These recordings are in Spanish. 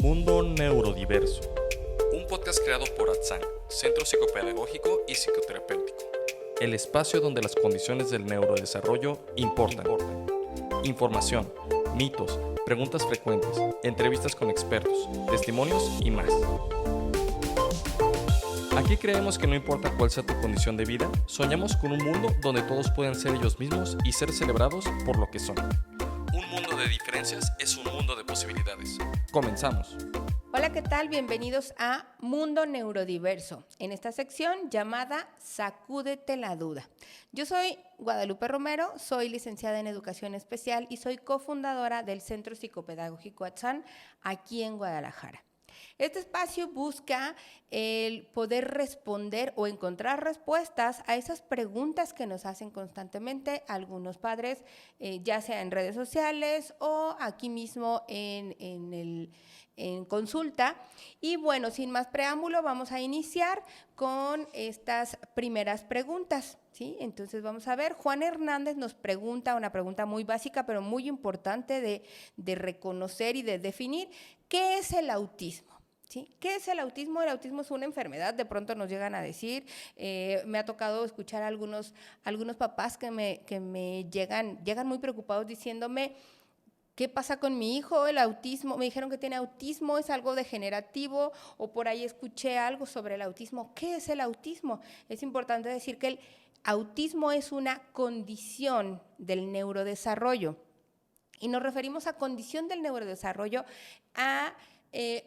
Mundo Neurodiverso, un podcast creado por ATSAN, Centro Psicopedagógico y Psicoterapéutico, el espacio donde las condiciones del neurodesarrollo importan. Información, mitos, preguntas frecuentes, entrevistas con expertos, testimonios y más. Aquí creemos que no importa cuál sea tu condición de vida, soñamos con un mundo donde todos pueden ser ellos mismos y ser celebrados por lo que son. Un mundo de diferencias es un mundo de posibilidades. Comenzamos. Hola, ¿qué tal? Bienvenidos a Mundo Neurodiverso, en esta sección llamada Sacúdete la duda. Yo soy Guadalupe Romero, soy licenciada en Educación Especial y soy cofundadora del Centro Psicopedagógico ATSAN aquí en Guadalajara. Este espacio busca el poder responder o encontrar respuestas a esas preguntas que nos hacen constantemente algunos padres, ya sea en redes sociales o aquí mismo en consulta. Y bueno, sin más preámbulo, vamos a iniciar con estas primeras preguntas, ¿sí? Entonces vamos a ver, Juan Hernández nos pregunta una pregunta muy básica, pero muy importante de reconocer y de definir, ¿qué es el autismo? ¿Sí? ¿Qué es el autismo? El autismo es una enfermedad, de pronto nos llegan a decir. Me ha tocado escuchar a algunos papás que me llegan muy preocupados diciéndome, ¿qué pasa con mi hijo? El autismo, me dijeron que tiene autismo, es algo degenerativo, o por ahí escuché algo sobre el autismo. ¿Qué es el autismo? Es importante decir que el autismo es una condición del neurodesarrollo. Y nos referimos a condición del neurodesarrollo a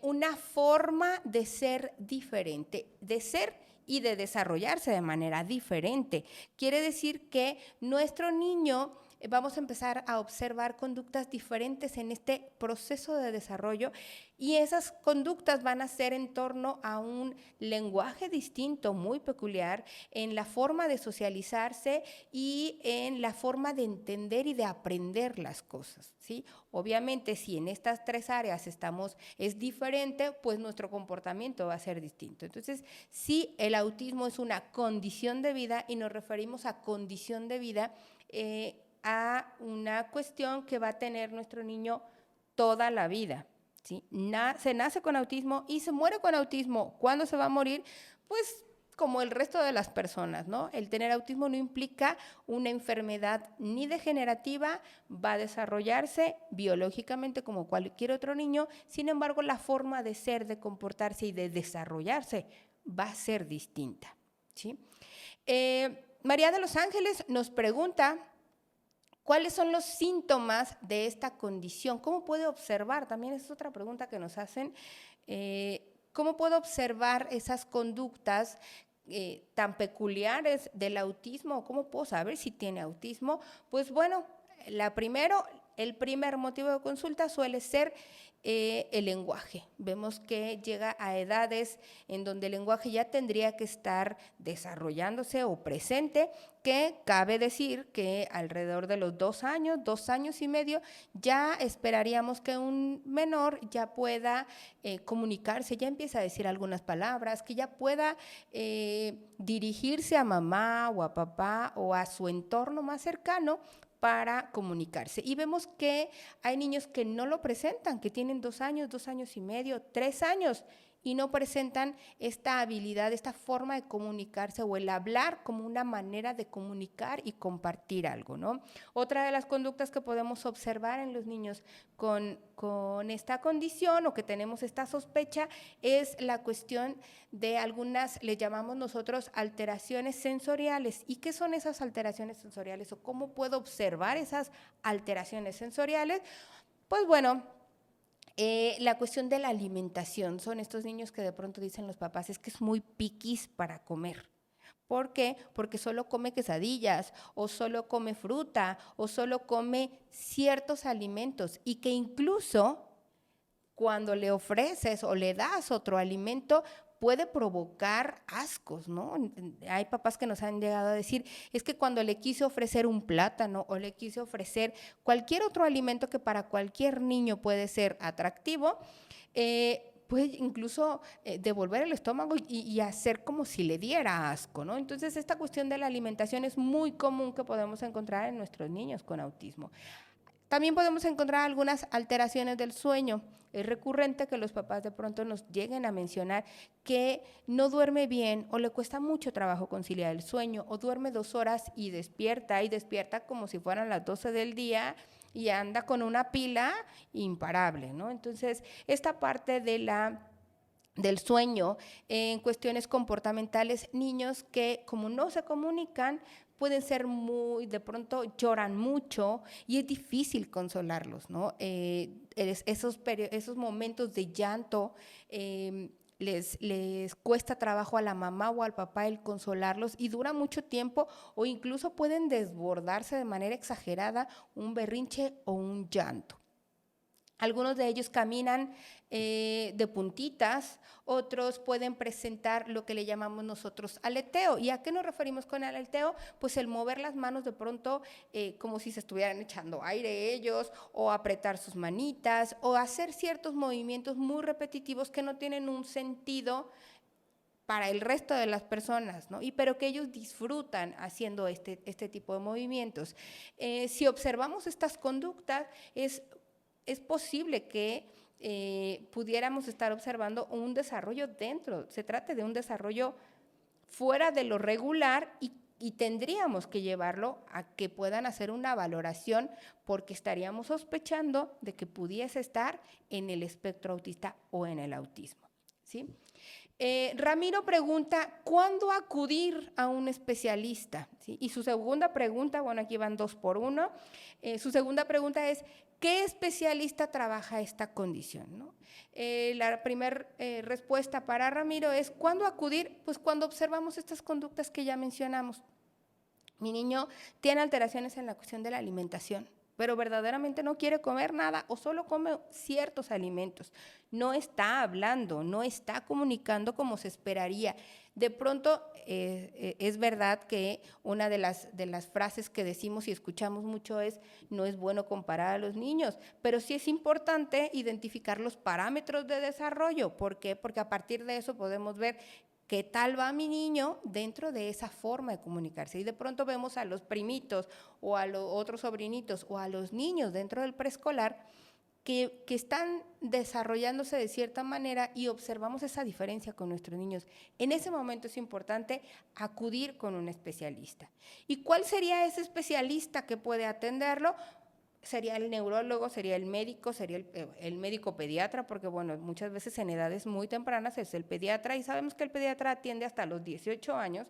una forma de ser diferente, de ser y de desarrollarse de manera diferente. Quiere decir que nuestro niño vamos a empezar a observar conductas diferentes en este proceso de desarrollo y esas conductas van a ser en torno a un lenguaje distinto, muy peculiar, en la forma de socializarse y en la forma de entender y de aprender las cosas, ¿sí? Obviamente, si en estas tres áreas es diferente, pues nuestro comportamiento va a ser distinto. Entonces, sí, el autismo es una condición de vida y nos referimos a condición de vida a una cuestión que va a tener nuestro niño toda la vida, ¿sí? Se nace con autismo y se muere con autismo. ¿Cuándo se va a morir? Pues como el resto de las personas, ¿no? El tener autismo no implica una enfermedad ni degenerativa, va a desarrollarse biológicamente como cualquier otro niño, sin embargo, la forma de ser, de comportarse y de desarrollarse va a ser distinta, ¿sí? María de los Ángeles nos pregunta, ¿cuáles son los síntomas de esta condición? ¿Cómo puede observar? También es otra pregunta que nos hacen. ¿Cómo puedo observar esas conductas tan peculiares del autismo? ¿Cómo puedo saber si tiene autismo? Pues bueno, el primer motivo de consulta suele ser el lenguaje. Vemos que llega a edades en donde el lenguaje ya tendría que estar desarrollándose o presente, que cabe decir que alrededor de los 2 años y medio, ya esperaríamos que un menor ya pueda comunicarse, ya empieza a decir algunas palabras, que ya pueda dirigirse a mamá o a papá o a su entorno más cercano para comunicarse. Y vemos que hay niños que no lo presentan, que tienen 2 años y medio, 3 años, y no presentan esta habilidad, esta forma de comunicarse o el hablar como una manera de comunicar y compartir algo, ¿no? Otra de las conductas que podemos observar en los niños con esta condición o que tenemos esta sospecha es la cuestión de algunas, le llamamos nosotros alteraciones sensoriales. ¿Y qué son esas alteraciones sensoriales o cómo puedo observar esas alteraciones sensoriales? Pues bueno, la cuestión de la alimentación, son estos niños que de pronto dicen los papás, es que es muy piquis para comer. ¿Por qué? Porque solo come quesadillas, o solo come fruta, o solo come ciertos alimentos, y que incluso cuando le ofreces o le das otro alimento, puede provocar ascos, ¿no? Hay papás que nos han llegado a decir, es que cuando le quise ofrecer un plátano o le quise ofrecer cualquier otro alimento que para cualquier niño puede ser atractivo, puede incluso devolver el estómago y hacer como si le diera asco, ¿no? Entonces, esta cuestión de la alimentación es muy común que podemos encontrar en nuestros niños con autismo. También podemos encontrar algunas alteraciones del sueño. Es recurrente que los papás de pronto nos lleguen a mencionar que no duerme bien o le cuesta mucho trabajo conciliar el sueño, o duerme 2 horas y despierta como si fueran las 12 del día y anda con una pila imparable, ¿no? Entonces, esta parte del sueño, en cuestiones comportamentales, niños que como no se comunican, pueden ser de pronto lloran mucho y es difícil consolarlos, ¿no? Esos momentos de llanto les cuesta trabajo a la mamá o al papá el consolarlos y dura mucho tiempo, o incluso pueden desbordarse de manera exagerada un berrinche o un llanto. Algunos de ellos caminan de puntitas, otros pueden presentar lo que le llamamos nosotros aleteo. ¿Y a qué nos referimos con aleteo? Pues el mover las manos de pronto como si se estuvieran echando aire ellos, o apretar sus manitas, o hacer ciertos movimientos muy repetitivos que no tienen un sentido para el resto de las personas, ¿no? Pero que ellos disfrutan haciendo este tipo de movimientos. Si observamos estas conductas, es posible que pudiéramos estar observando un desarrollo se trata de un desarrollo fuera de lo regular, y tendríamos que llevarlo a que puedan hacer una valoración, porque estaríamos sospechando de que pudiese estar en el espectro autista o en el autismo, ¿sí? Ramiro pregunta, ¿cuándo acudir a un especialista? ¿Sí? Y su segunda pregunta, bueno, aquí van 2 por 1, su segunda pregunta es, ¿qué especialista trabaja esta condición, ¿no? La primera respuesta para Ramiro es, ¿cuándo acudir? Pues cuando observamos estas conductas que ya mencionamos. Mi niño tiene alteraciones en la cuestión de la alimentación, pero verdaderamente no quiere comer nada o solo come ciertos alimentos. No está hablando, no está comunicando como se esperaría. De pronto, es verdad que una de las frases que decimos y escuchamos mucho es, no es bueno comparar a los niños, pero sí es importante identificar los parámetros de desarrollo. ¿Por qué? Porque a partir de eso podemos ver ¿qué tal va mi niño dentro de esa forma de comunicarse? Y de pronto vemos a los primitos o a los otros sobrinitos o a los niños dentro del preescolar que están desarrollándose de cierta manera, y observamos esa diferencia con nuestros niños. En ese momento es importante acudir con un especialista. ¿Y cuál sería ese especialista que puede atenderlo? Sería el neurólogo, sería el médico, sería el médico pediatra, porque bueno, muchas veces en edades muy tempranas es el pediatra, y sabemos que el pediatra atiende hasta los 18 años.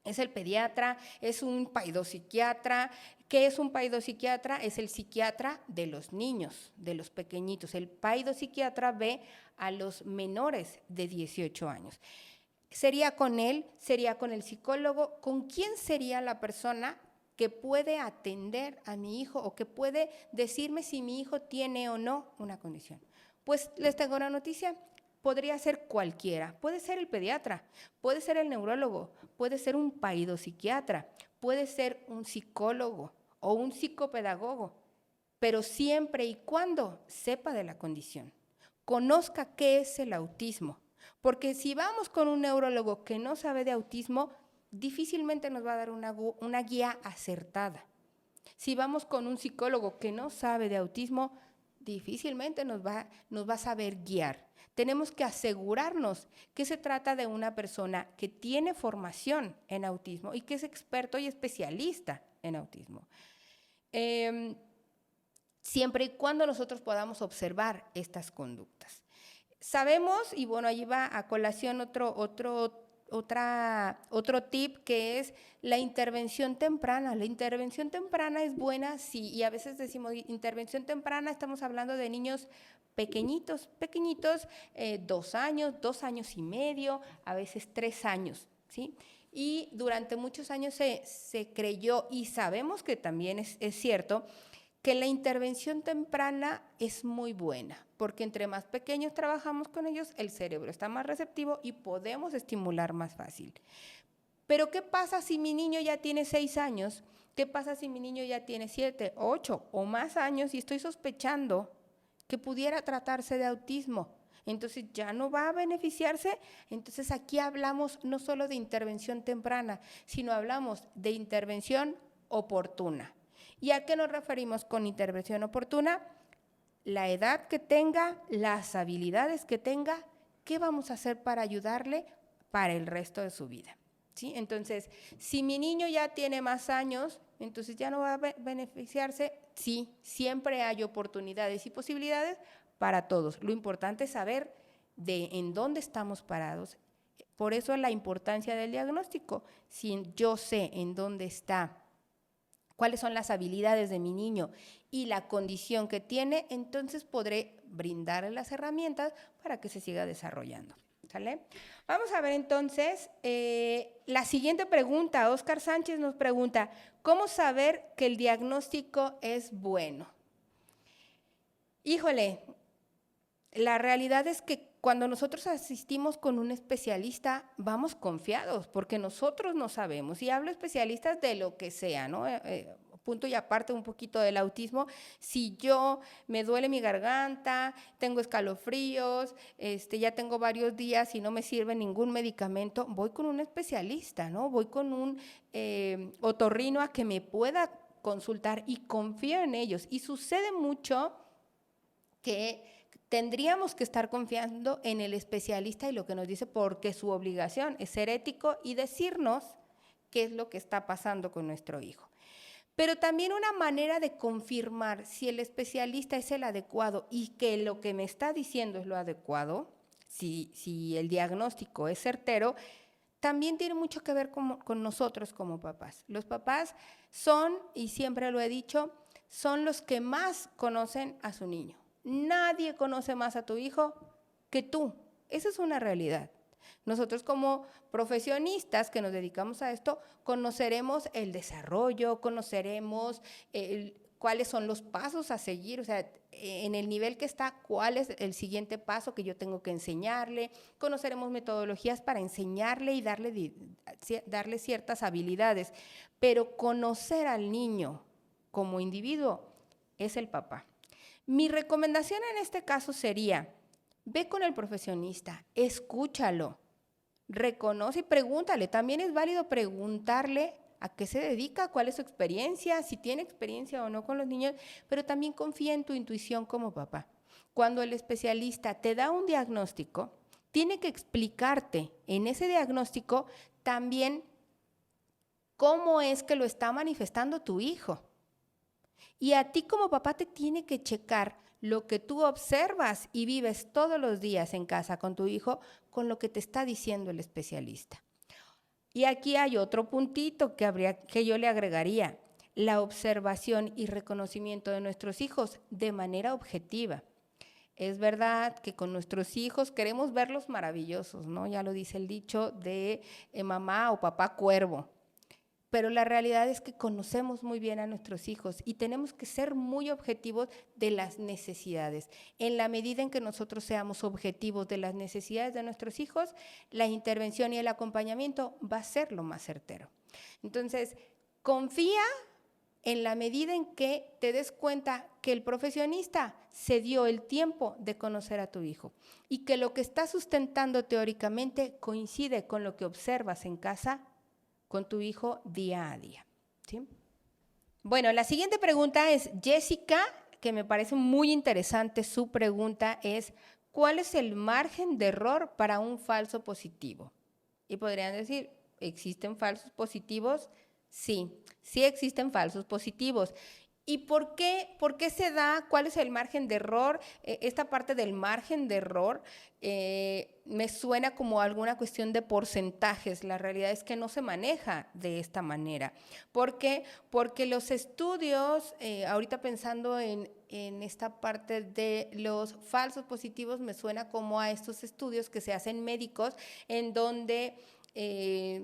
Es el pediatra, es un paidopsiquiatra. ¿Qué es un paidopsiquiatra? Es el psiquiatra de los niños, de los pequeñitos. El paidopsiquiatra ve a los menores de 18 años. ¿Sería con él? ¿Sería con el psicólogo? ¿Con quién sería la persona que puede atender a mi hijo o que puede decirme si mi hijo tiene o no una condición? Pues les tengo una noticia. Podría ser cualquiera, puede ser el pediatra, puede ser el neurólogo, puede ser un paidopsiquiatra, puede ser un psicólogo o un psicopedagogo, pero siempre y cuando sepa de la condición, conozca qué es el autismo, porque si vamos con un neurólogo que no sabe de autismo, difícilmente nos va a dar una guía acertada. Si vamos con un psicólogo que no sabe de autismo, difícilmente nos va a saber guiar. Tenemos que asegurarnos que se trata de una persona que tiene formación en autismo y que es experto y especialista en autismo. Siempre y cuando nosotros podamos observar estas conductas. Sabemos, y bueno, ahí va a colación otro tip, que es la intervención temprana. La intervención temprana es buena, sí, y a veces decimos intervención temprana, estamos hablando de niños pequeñitos, 2 años, 2 años y medio, a veces 3 años, ¿sí? Y durante muchos años se creyó, y sabemos que también es cierto, que la intervención temprana es muy buena, porque entre más pequeños trabajamos con ellos, el cerebro está más receptivo y podemos estimular más fácil. Pero ¿qué pasa si mi niño ya tiene 6 años? ¿Qué pasa si mi niño ya tiene 7, 8 o más años y estoy sospechando que pudiera tratarse de autismo? Entonces ya no va a beneficiarse. Entonces aquí hablamos no solo de intervención temprana, sino hablamos de intervención oportuna. ¿Y a qué nos referimos con intervención oportuna? La edad que tenga, las habilidades que tenga, ¿qué vamos a hacer para ayudarle para el resto de su vida? ¿Sí? Entonces, si mi niño ya tiene más años, entonces ya no va a beneficiarse. Sí, siempre hay oportunidades y posibilidades para todos. Lo importante es saber en dónde estamos parados. Por eso la importancia del diagnóstico. Si yo sé en dónde está, cuáles son las habilidades de mi niño y la condición que tiene, entonces podré brindarle las herramientas para que se siga desarrollando. ¿Sale? Vamos a ver entonces la siguiente pregunta. Óscar Sánchez nos pregunta, ¿cómo saber que el diagnóstico es bueno? Híjole, la realidad es que cuando nosotros asistimos con un especialista, vamos confiados, porque nosotros no sabemos. Y hablo especialistas de lo que sea, ¿no? Punto y aparte un poquito del autismo. Si yo me duele mi garganta, tengo escalofríos, ya tengo varios días y no me sirve ningún medicamento, voy con un especialista, ¿no? Voy con un otorrino a que me pueda consultar y confío en ellos. Y sucede mucho que tendríamos que estar confiando en el especialista y lo que nos dice, porque su obligación es ser ético y decirnos qué es lo que está pasando con nuestro hijo. Pero también una manera de confirmar si el especialista es el adecuado y que lo que me está diciendo es lo adecuado, si el diagnóstico es certero, también tiene mucho que ver con nosotros como papás. Los papás son, y siempre lo he dicho, son los que más conocen a su niño. Nadie conoce más a tu hijo que tú. Esa es una realidad. Nosotros como profesionistas que nos dedicamos a esto, conoceremos el desarrollo, conoceremos cuáles son los pasos a seguir, o sea, en el nivel que está, cuál es el siguiente paso que yo tengo que enseñarle, conoceremos metodologías para enseñarle y darle ciertas habilidades, pero conocer al niño como individuo es el papá. Mi recomendación en este caso sería, ve con el profesionista, escúchalo, reconoce y pregúntale. También es válido preguntarle a qué se dedica, cuál es su experiencia, si tiene experiencia o no con los niños, pero también confía en tu intuición como papá. Cuando el especialista te da un diagnóstico, tiene que explicarte en ese diagnóstico también cómo es que lo está manifestando tu hijo. Y a ti como papá te tiene que checar lo que tú observas y vives todos los días en casa con tu hijo con lo que te está diciendo el especialista. Y aquí hay otro puntito que yo le agregaría, la observación y reconocimiento de nuestros hijos de manera objetiva. Es verdad que con nuestros hijos queremos verlos maravillosos, ¿no? Ya lo dice el dicho de mamá o papá cuervo. Pero la realidad es que conocemos muy bien a nuestros hijos y tenemos que ser muy objetivos de las necesidades. En la medida en que nosotros seamos objetivos de las necesidades de nuestros hijos, la intervención y el acompañamiento va a ser lo más certero. Entonces, confía en la medida en que te des cuenta que el profesionista se dio el tiempo de conocer a tu hijo y que lo que está sustentando teóricamente coincide con lo que observas en casa con tu hijo día a día. ¿Sí? Bueno, la siguiente pregunta es Jessica, que me parece muy interesante. Su pregunta es, ¿cuál es el margen de error para un falso positivo? Y podrían decir, ¿existen falsos positivos? Sí, sí existen falsos positivos. ¿Y por qué se da? ¿Cuál es el margen de error? Esta parte del margen de error me suena como alguna cuestión de porcentajes. La realidad es que no se maneja de esta manera. ¿Por qué? Porque los estudios, ahorita pensando en esta parte de los falsos positivos, me suena como a estos estudios que se hacen médicos en donde,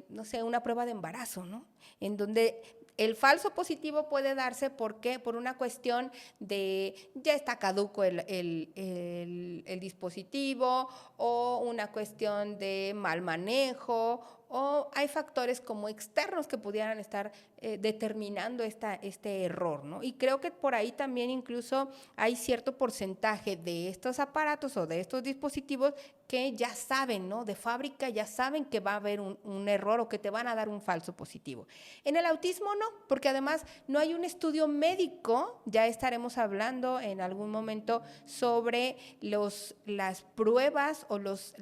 no sé, una prueba de embarazo, ¿no? En donde el falso positivo puede darse porque por una cuestión de ya está caduco el dispositivo o una cuestión de mal manejo o hay factores como externos que pudieran estar determinando este error, ¿no? Y creo que por ahí también incluso hay cierto porcentaje de estos aparatos o de estos dispositivos que ya saben, ¿no? De fábrica ya saben que va a haber un error o que te van a dar un falso positivo. En el autismo no, porque además no hay un estudio médico, ya estaremos hablando en algún momento sobre las pruebas o los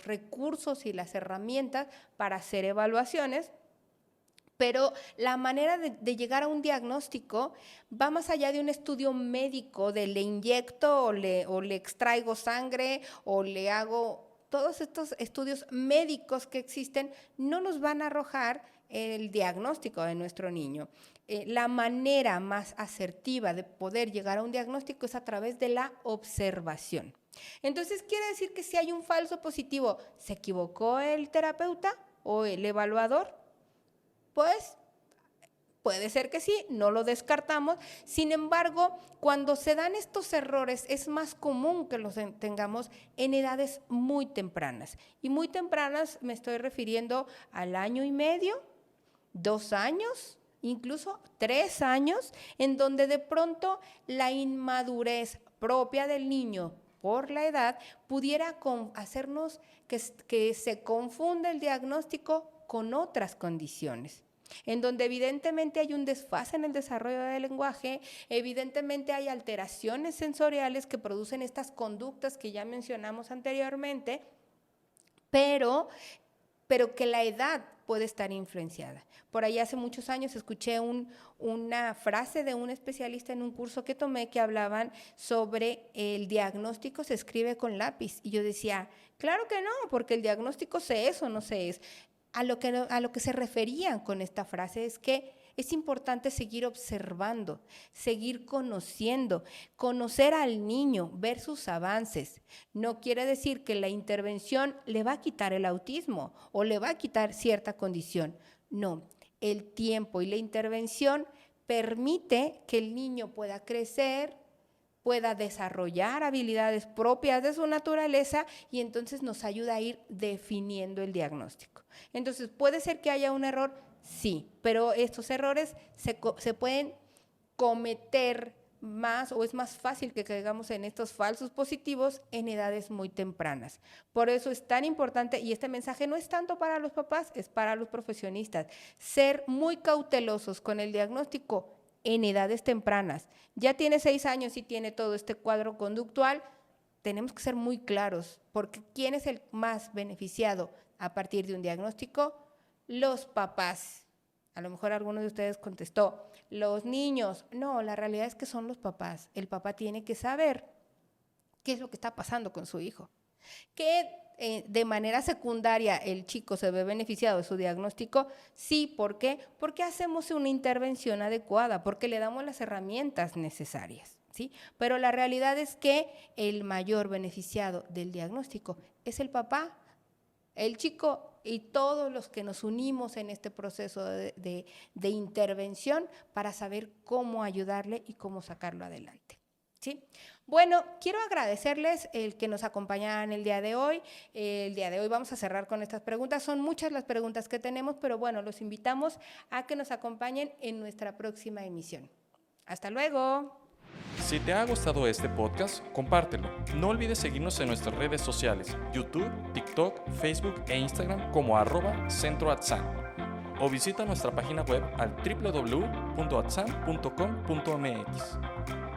recursos y las herramientas para hacer evaluaciones. Pero la manera de llegar a un diagnóstico va más allá de un estudio médico, de le inyecto o le extraigo sangre o le hago. Todos estos estudios médicos que existen no nos van a arrojar el diagnóstico de nuestro niño. La manera más asertiva de poder llegar a un diagnóstico es a través de la observación. Entonces, quiere decir que si hay un falso positivo, ¿se equivocó el terapeuta o el evaluador? Pues puede ser que sí, no lo descartamos. Sin embargo, cuando se dan estos errores, es más común que los tengamos en edades muy tempranas. Y muy tempranas me estoy refiriendo al 1 año y medio, 2 años, incluso 3 años, en donde de pronto la inmadurez propia del niño por la edad pudiera hacernos que se confunda el diagnóstico con otras condiciones, en donde evidentemente hay un desfase en el desarrollo del lenguaje, evidentemente hay alteraciones sensoriales que producen estas conductas que ya mencionamos anteriormente, pero que la edad puede estar influenciada. Por ahí hace muchos años escuché una frase de un especialista en un curso que tomé que hablaban sobre el diagnóstico se escribe con lápiz. Y yo decía, claro que no, porque el diagnóstico se es o no se es. A lo que se referían con esta frase es que es importante seguir observando, seguir conociendo, conocer al niño, ver sus avances. No quiere decir que la intervención le va a quitar el autismo o le va a quitar cierta condición. No, el tiempo y la intervención permite que el niño pueda crecer, pueda desarrollar habilidades propias de su naturaleza y entonces nos ayuda a ir definiendo el diagnóstico. Entonces, ¿puede ser que haya un error? Sí, pero estos errores se pueden cometer más o es más fácil que caigamos en estos falsos positivos en edades muy tempranas. Por eso es tan importante, y este mensaje no es tanto para los papás, es para los profesionistas, ser muy cautelosos con el diagnóstico en edades tempranas. Ya tiene 6 años y tiene todo este cuadro conductual, tenemos que ser muy claros, porque ¿quién es el más beneficiado a partir de un diagnóstico? Los papás. A lo mejor alguno de ustedes contestó, los niños. No, la realidad es que son los papás. El papá tiene que saber qué es lo que está pasando con su hijo. Que de manera secundaria el chico se ve beneficiado de su diagnóstico, sí, ¿por qué? Porque hacemos una intervención adecuada, porque le damos las herramientas necesarias, ¿sí? Pero la realidad es que el mayor beneficiado del diagnóstico es el papá, el chico y todos los que nos unimos en este proceso de intervención para saber cómo ayudarle y cómo sacarlo adelante. ¿Sí? Bueno, quiero agradecerles el que nos acompañaran el día de hoy. El día de hoy vamos a cerrar con estas preguntas. Son muchas las preguntas que tenemos, pero bueno, los invitamos a que nos acompañen en nuestra próxima emisión. ¡Hasta luego! Si te ha gustado este podcast, compártelo. No olvides seguirnos en nuestras redes sociales, YouTube, TikTok, Facebook e Instagram como @centroatsan. O visita nuestra página web al www.atsan.com.mx.